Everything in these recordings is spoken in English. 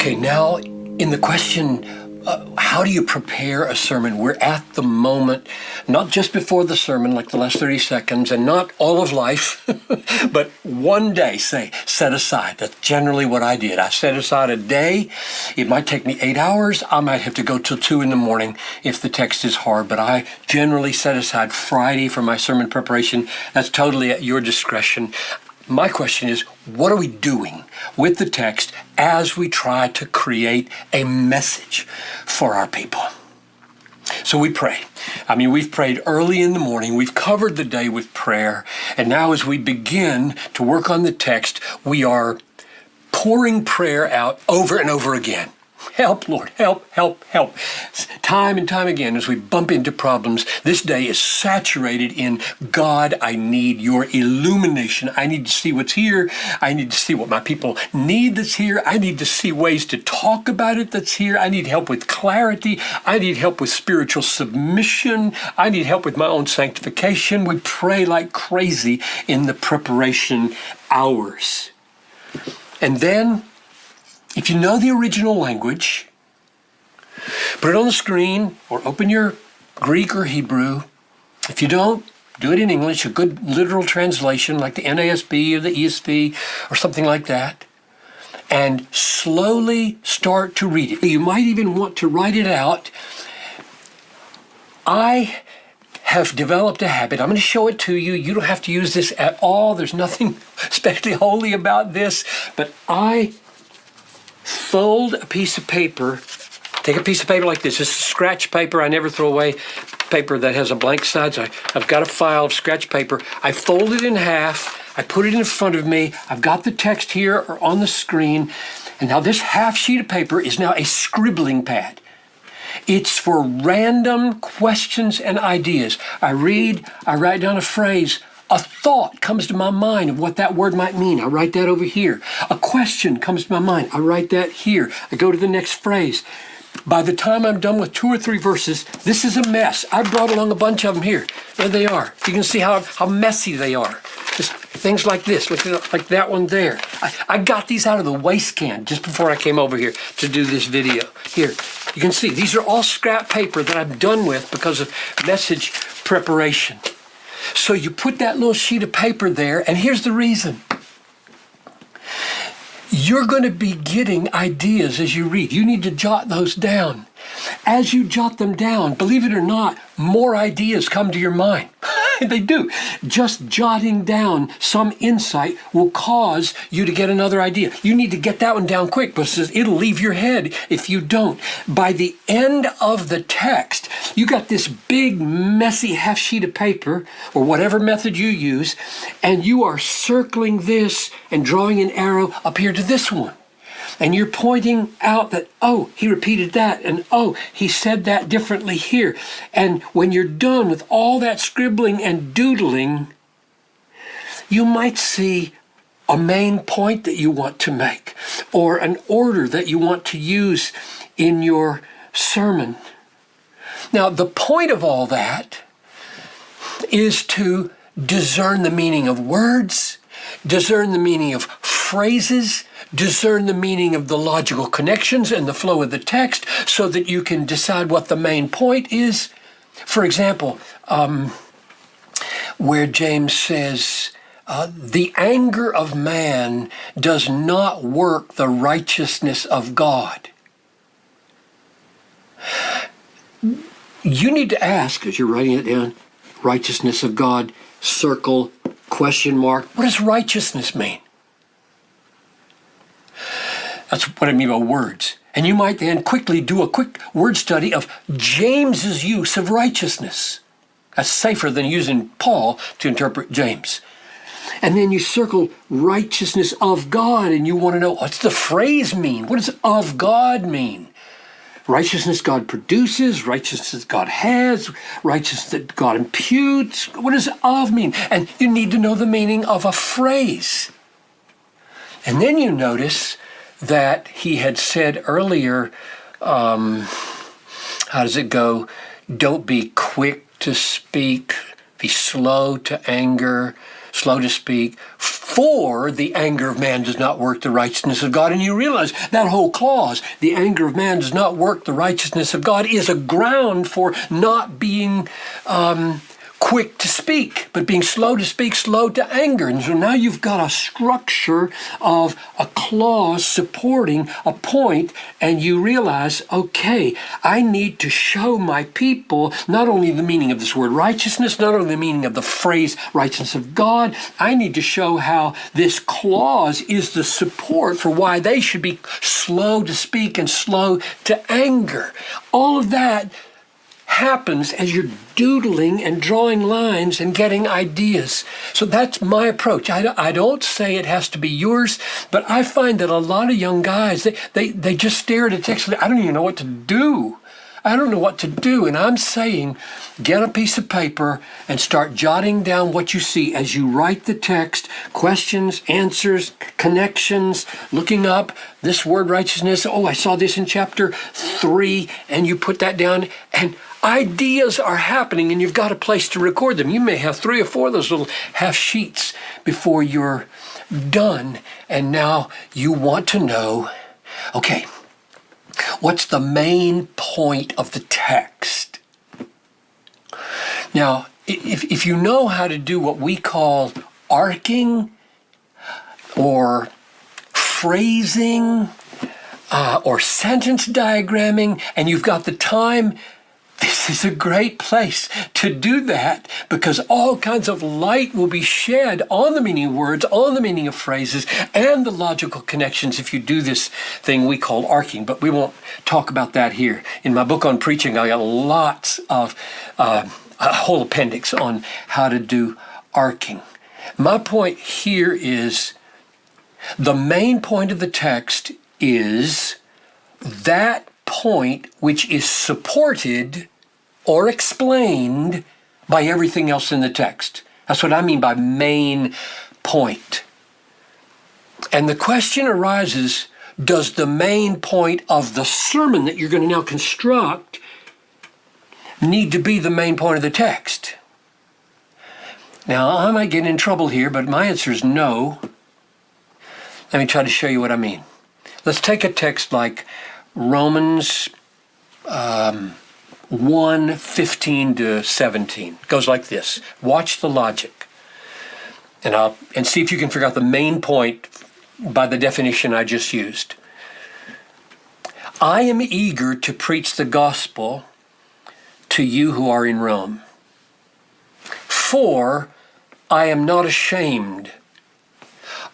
Okay, now in the question, how do you prepare a sermon? We're at the moment, not just before the sermon, like the last 30 seconds, and not all of life, but one day, say, set aside. That's generally what I did. I set aside a day. It might take me 8 hours. I might have to go till 2 in the morning if the text is hard, but I generally set aside Friday for my sermon preparation. That's totally at your discretion. My question is, what are we doing with the text as we try to create a message for our people? So we pray. We've prayed early in the morning. We've covered the day with prayer. And now as we begin to work on the text, we are pouring prayer out over and over again. Help, Lord, help, help, help. Time and time again, as we bump into problems, this day is saturated in, God, I need your illumination. I need to see what's here. I need to see what my people need that's here. I need to see ways to talk about it that's here. I need help with clarity. I need help with spiritual submission. I need help with my own sanctification. We pray like crazy in the preparation hours. And then, if you know the original language, put it on the screen or open your Greek or Hebrew. If you don't, do it in English, a good literal translation like the NASB or the ESV or something like that, and slowly start to read it. You might even want to write it out. I have developed a habit. I'm going to show it to you. You don't have to use this at all. There's nothing especially holy about this, but I fold a piece of paper, take a piece of paper like this. This is scratch paper. I never throw away paper that has a blank side. So I've got a file of scratch paper. I fold it in half. I put it in front of me. I've got the text here or on the screen. And now this half sheet of paper is now a scribbling pad. It's for random questions and ideas. I read, I write down a phrase. A thought comes to my mind of what that word might mean. I write that over here. A question comes to my mind. I write that here. I go to the next phrase. By the time I'm done with 2 or 3 verses, this is a mess. I brought along a bunch of them here. There they are. You can see how messy they are. Just things like this, like that one there. I got these out of the waste can just before I came over here to do this video. Here, you can see these are all scrap paper that I'm done with because of message preparation. So you put that little sheet of paper there, and here's the reason. You're going to be getting ideas as you read. You need to jot those down. As you jot them down, believe it or not, more ideas come to your mind. They do. Just jotting down some insight will cause you to get another idea. You need to get that one down quick because it'll leave your head if you don't. By the end of the text, you got this big, messy half sheet of paper or whatever method you use, and you are circling this and drawing an arrow up here to this one. And you're pointing out that, oh, he repeated that, and oh, he said that differently here. And when you're done with all that scribbling and doodling, you might see a main point that you want to make, or an order that you want to use in your sermon. Now, the point of all that is to discern the meaning of words, discern the meaning of phrases, discern the meaning of the logical connections and the flow of the text so that you can decide what the main point is. For example, where James says, the anger of man does not work the righteousness of God. You need to ask, as you're writing it down, righteousness of God, circle, question mark. What does righteousness mean? That's what I mean by words. And you might then quickly do a quick word study of James's use of righteousness. That's safer than using Paul to interpret James. And then you circle righteousness of God, and you want to know, what's the phrase mean? What does of God mean? Righteousness God produces, righteousness God has, righteousness that God imputes. What does of mean? And you need to know the meaning of a phrase. And then you notice that he had said earlier, how does it go? Don't be quick to speak, be slow to anger, slow to speak, For the anger of man does not work the righteousness of God. And you realize that whole clause, the anger of man does not work the righteousness of God, is a ground for not being quick to speak, but being slow to speak, slow to anger. And so now you've got a structure of a clause supporting a point, and you realize, okay, I need to show my people not only the meaning of this word righteousness, not only the meaning of the phrase righteousness of God, I need to show how this clause is the support for why they should be slow to speak and slow to anger. All of that happens as you're doodling and drawing lines and getting ideas. So that's my approach. I don't say it has to be yours, but I find that a lot of young guys, they just stare at a text. I don't even know what to do. I don't know what to do. And I'm saying, get a piece of paper and start jotting down what you see as you write the text, questions, answers, connections, looking up this word righteousness. Oh, I saw this in chapter 3, and you put that down, and ideas are happening, and you've got a place to record them. You may have 3 or 4 of those little half sheets before you're done. And now you want to know, okay, what's the main point of the text? Now, if you know how to do what we call arcing or phrasing or sentence diagramming, and you've got the time, this is a great place to do that, because all kinds of light will be shed on the meaning of words, on the meaning of phrases, and the logical connections if you do this thing we call arcing. But we won't talk about that here. In my book on preaching, I got lots of a whole appendix on how to do arcing. My point here is the main point of the text is that point which is supported or explained by everything else in the text. That's what I mean by main point. And the question arises, does the main point of the sermon that you're going to now construct need to be the main point of the text? Now, I might get in trouble here, but my answer is no. Let me try to show you what I mean. Let's take a text like Romans 1:15 to 17. It goes like this. Watch the logic. And see if you can figure out the main point by the definition I just used. I am eager to preach the gospel to you who are in Rome. For I am not ashamed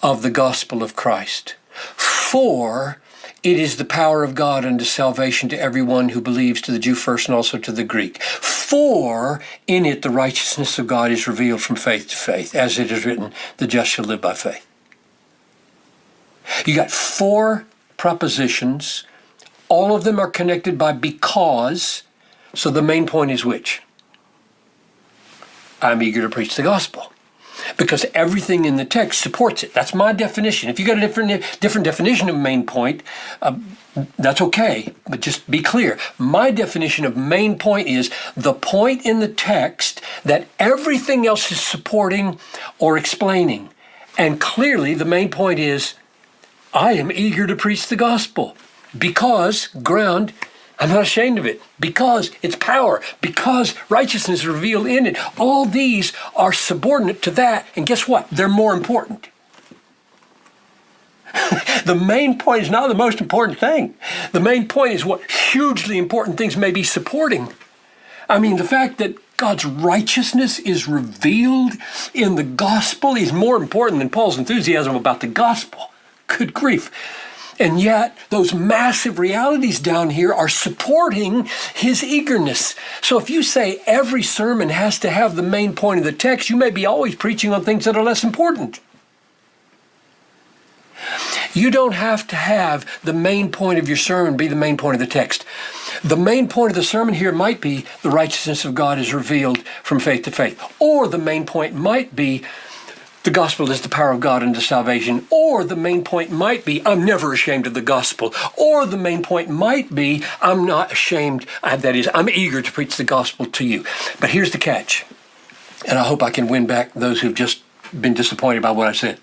of the gospel of Christ. For it is the power of God unto salvation to everyone who believes, to the Jew first and also to the Greek. For in it the righteousness of God is revealed from faith to faith, as it is written, the just shall live by faith. You got 4 propositions. All of them are connected by because. So the main point is which? I'm eager to preach the gospel. Because everything in the text supports it. That's my definition. If you got a different definition of main point, that's okay. But just be clear. My definition of main point is the point in the text that everything else is supporting or explaining. And clearly the main point is, I am eager to preach the gospel. Because, ground, I'm not ashamed of it, because it's power, because righteousness is revealed in it. All these are subordinate to that, and guess what? They're more important. The main point is not the most important thing. The main point is what hugely important things may be supporting. I mean, the fact that God's righteousness is revealed in the gospel is more important than Paul's enthusiasm about the gospel. Good grief. And yet, those massive realities down here are supporting his eagerness. So if you say every sermon has to have the main point of the text, you may be always preaching on things that are less important. You don't have to have the main point of your sermon be the main point of the text. The main point of the sermon here might be the righteousness of God is revealed from faith to faith. Or the main point might be the gospel is the power of God unto salvation. Or the main point might be, I'm never ashamed of the gospel. Or the main point might be, I'm not ashamed, that is, I'm eager to preach the gospel to you. But here's the catch, and I hope I can win back those who've just been disappointed by what I said.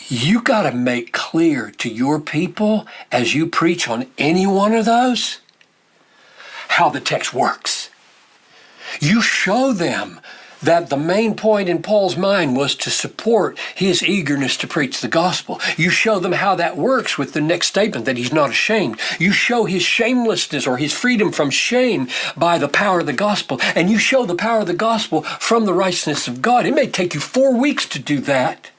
You got to make clear to your people as you preach on any one of those how the text works. You show them that the main point in Paul's mind was to support his eagerness to preach the gospel. You show them how that works with the next statement, that he's not ashamed. You show his shamelessness or his freedom from shame by the power of the gospel. And you show the power of the gospel from the righteousness of God. It may take you 4 weeks to do that.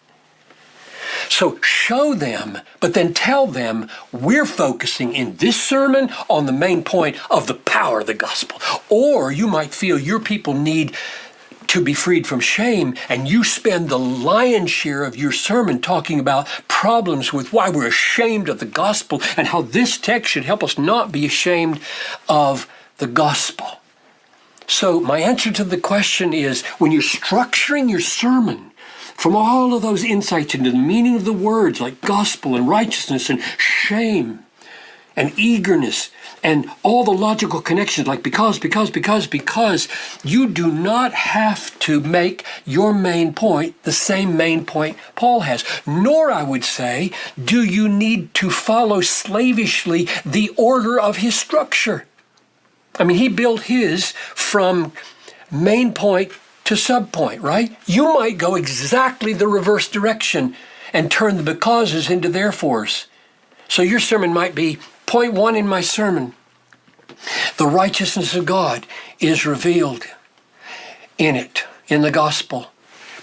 So show them, but then tell them we're focusing in this sermon on the main point of the power of the gospel. Or you might feel your people need to be freed from shame, and you spend the lion's share of your sermon talking about problems with why we're ashamed of the gospel and how this text should help us not be ashamed of the gospel. So my answer to the question is, when you're structuring your sermon from all of those insights into the meaning of the words like gospel and righteousness and shame and eagerness and all the logical connections like because, you do not have to make your main point the same main point Paul has. Nor, I would say, do you need to follow slavishly the order of his structure. I mean, he built his from main point to subpoint, right? You might go exactly the reverse direction and turn the becauses into therefores. So your sermon might be, point 1 in my sermon, the righteousness of God is revealed in it, in the gospel.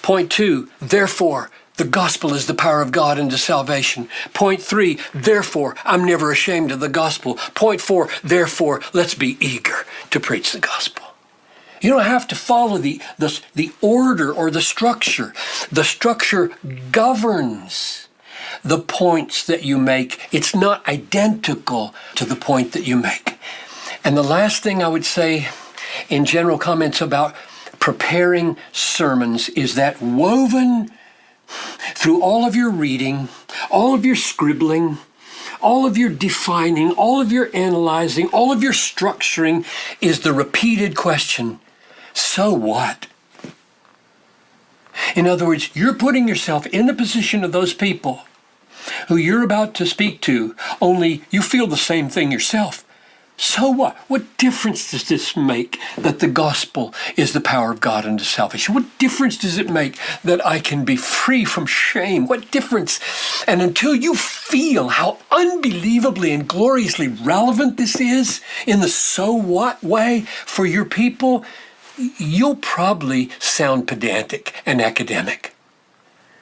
Point 2, therefore, the gospel is the power of God unto salvation. Point 3, therefore, I'm never ashamed of the gospel. Point 4, therefore, let's be eager to preach the gospel. You don't have to follow the order or the structure. The structure governs the points that you make. It's not identical to the point that you make. And the last thing I would say in general comments about preparing sermons is that woven through all of your reading, all of your scribbling, all of your defining, all of your analyzing, all of your structuring is the repeated question, so what? In other words, you're putting yourself in the position of those people who you're about to speak to, only you feel the same thing yourself. So what? What difference does this make that the gospel is the power of God unto salvation? What difference does it make that I can be free from shame? What difference? And until you feel how unbelievably and gloriously relevant this is in the so what way for your people, you'll probably sound pedantic and academic.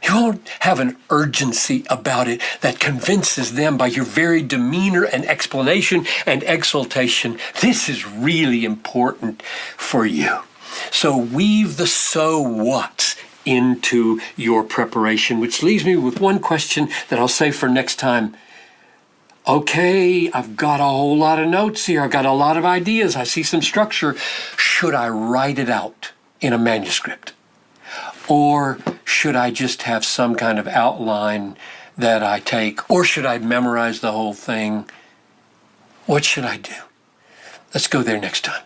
You won't have an urgency about it that convinces them by your very demeanor and explanation and exaltation. This is really important for you. So weave the so what's into your preparation, which leaves me with one question that I'll save for next time. Okay, I've got a whole lot of notes here. I've got a lot of ideas. I see some structure. Should I write it out in a manuscript? Or should I just have some kind of outline that I take? Or should I memorize the whole thing? What should I do? Let's go there next time.